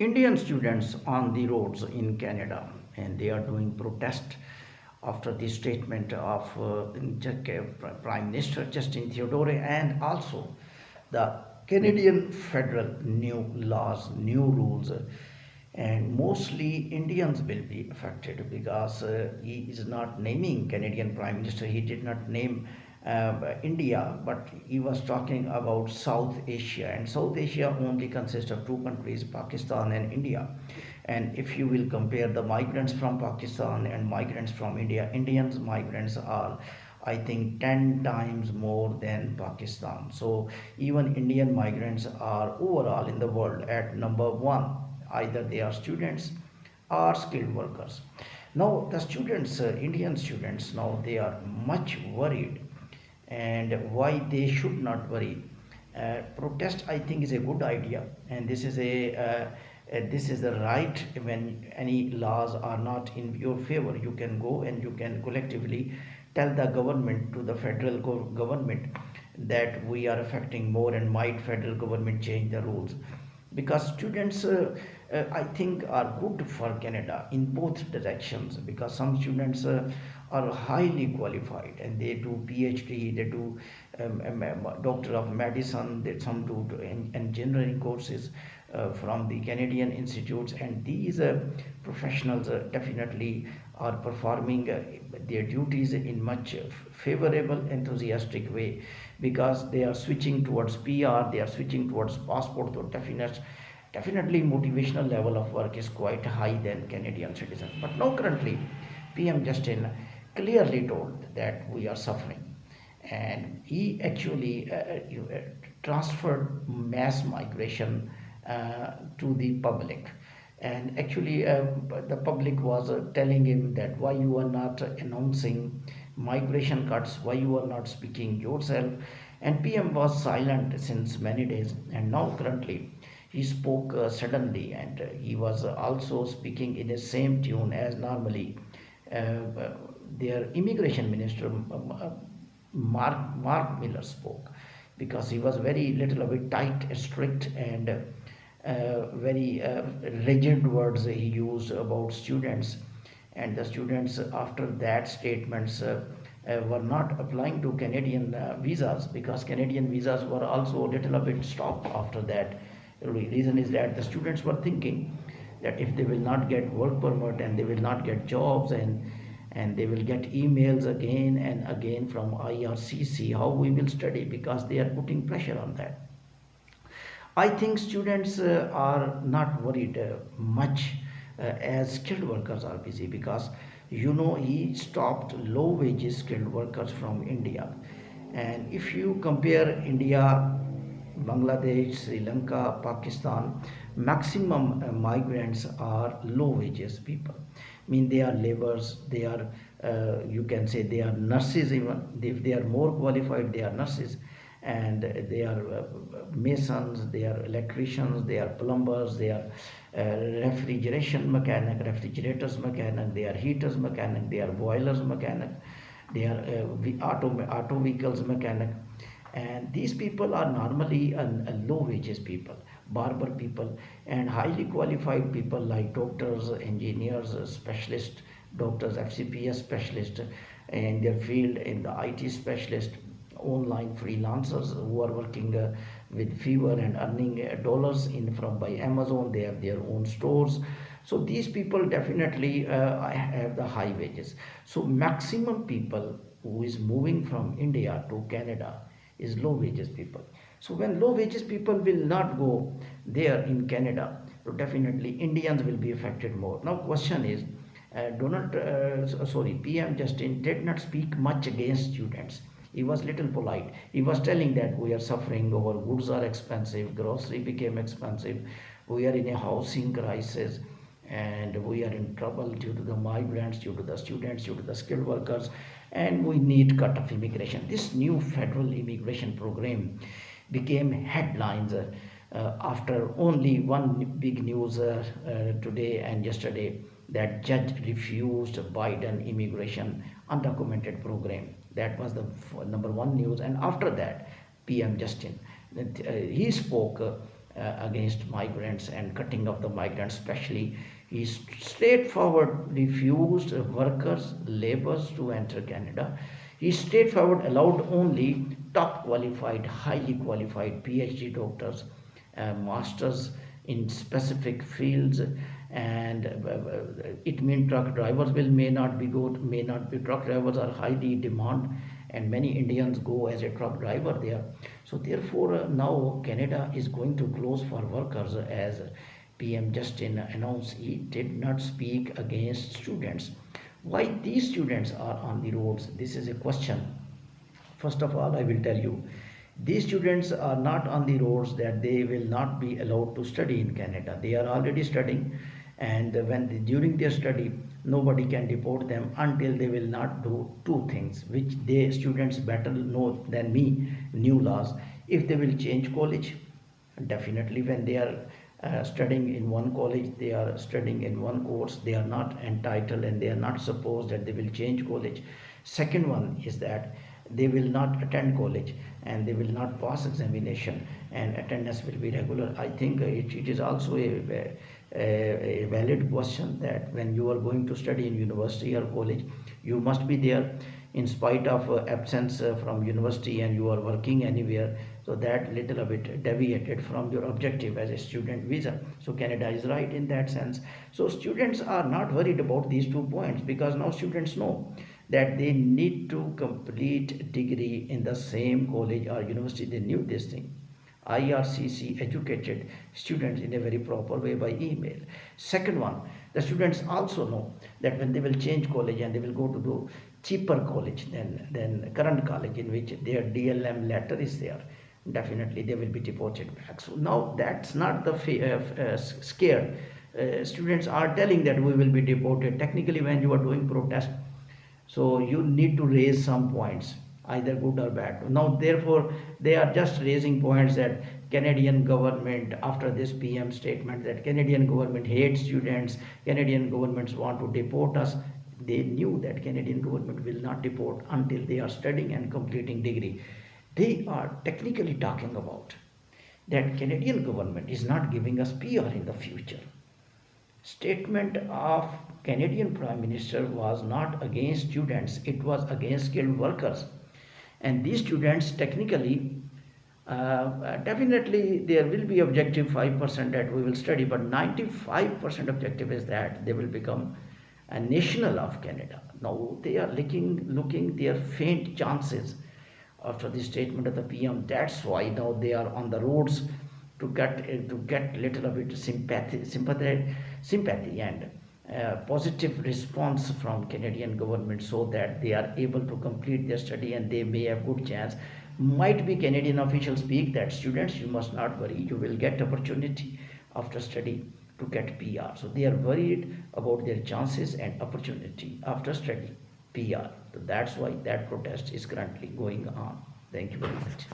Indian students on the roads in Canada, and they are doing protest after the statement of Prime Minister Justin Trudeau, and also the Canadian federal new laws, new rules, and mostly Indians will be affected because he is not naming Canadian Prime Minister. He did not name India, but he was talking about South Asia, and South Asia only consists of two countries, Pakistan and India. And if you will compare the migrants from Pakistan and migrants from India, Indians migrants are, I think, 10 times more than Pakistan. So even Indian migrants are overall in the world at number one. Either they are students or skilled workers. Now the students, Indian students, now they are much worried, and why they should not worry. Protest, I think, is a good idea, and this is the right. When any laws are not in your favor, you can go and you can collectively tell the government, to the federal government, that we are affecting more, and might federal government change the rules, because students, I think, are good for Canada in both directions, because some students are highly qualified and they do PhD, they do Doctor of Medicine, they some do engineering courses from the Canadian institutes, and these professionals definitely are performing their duties in much favorable, enthusiastic way, because they are switching towards PR, they are switching towards passport. So definitely motivational level of work is quite high than Canadian citizens. But now currently, PM Justin clearly told that we are suffering, and he actually transferred mass migration to the public. And actually, the public was telling him that why you are not announcing migration cuts, why you are not speaking yourself. And PM was silent since many days, and now currently he spoke suddenly, and he was also speaking in the same tune as normally. Their immigration minister, Mark Miller, spoke, because he was very little bit tight, strict, and very rigid words he used about students. And the students, after that statements, were not applying to Canadian visas, because Canadian visas were also a little bit stopped after that. The reason is that the students were thinking that if they will not get work permit, and they will not get jobs, and they will get emails again and again from IRCC, how we will study, because they are putting pressure on that. I think students are not worried much, as skilled workers are busy, because he stopped low wages skilled workers from India. And if you compare India, Bangladesh, Sri Lanka, Pakistan, maximum migrants are low wages people. I mean, they are laborers, they are, you can say, they are nurses even. If they are more qualified, they are nurses, and they are masons, they are electricians, they are plumbers, they are refrigerators mechanic, they are heaters mechanic, they are boilers mechanic, they are auto vehicles mechanic. And these people are normally low wages people, barber people, and highly qualified people like doctors, engineers, specialists, doctors, FCPS specialists in their field, in the IT specialist, online freelancers who are working with fever and earning dollars in from by Amazon. They have their own stores. So these people definitely have the high wages. So maximum people who is moving from India to Canada is low wages people. So when low wages people will not go there in Canada, so definitely Indians will be affected more. Now question is, PM Justin did not speak much against students. He was little polite. He was telling that we are suffering, our goods are expensive, grocery became expensive, we are in a housing crisis, and we are in trouble due to the migrants, due to the students, due to the skilled workers, and we need cut of immigration. This new federal immigration program became headlines after only one big news today and yesterday, that judge refused Biden immigration undocumented program. That was the number one news. And after that, PM Justin, he spoke against migrants and cutting of the migrants especially. He straightforward refused workers, laborers to enter Canada. He straightforward allowed only top qualified, highly qualified PhD doctors, masters in specific fields, and it means truck drivers will may not be good, may not be. Truck drivers are highly demand, and many Indians go as a truck driver there. So therefore, now Canada is going to close for workers, as PM Justin announced. He did not speak against students. Why these students are on the roads? This is a question. First of all, I will tell you, these students are not on the roads that they will not be allowed to study in Canada. They are already studying, and during their study, nobody can deport them until they will not do two things, which they students better know than me, new laws. If they will change college, definitely when they are studying in one college, they are studying in one course, they are not entitled and they are not supposed that they will change college. Second one is that they will not attend college and they will not pass examination, and attendance will be regular. I think it is also a valid question that when you are going to study in university or college, you must be there in spite of absence from university, and you are working anywhere. So that little bit deviated from your objective as a student visa. So Canada is right in that sense. So students are not worried about these 2 points, because now students know that they need to complete degree in the same college or university. They knew this thing. IRCC educated students in a very proper way by email. Second one, the students also know that when they will change college and they will go to the cheaper college than current college in which their DLM letter is there, definitely they will be deported back. So now that's not the scared. Students are telling that we will be deported. Technically, when you are doing protest, so you need to raise some points, either good or bad. Now therefore they are just raising points that Canadian government, after this PM statement that Canadian government hates students, Canadian governments want to deport us. They knew that Canadian government will not deport until they are studying and completing degree. They are technically talking about that Canadian government is not giving us PR in the future. Statement of Canadian Prime Minister was not against students, it was against skilled workers. And these students technically, definitely there will be objective 5% that we will study, but 95% objective is that they will become a national of Canada. Now they are looking their faint chances after the statement of the PM. That's why now they are on the roads to get little bit sympathy and positive response from Canadian government, so that they are able to complete their study and they may have good chance. Might be Canadian officials speak that students, you must not worry, you will get opportunity after study to get PR. So they are worried about their chances and opportunity after study PR. So that's why that protest is currently going on. Thank you very much.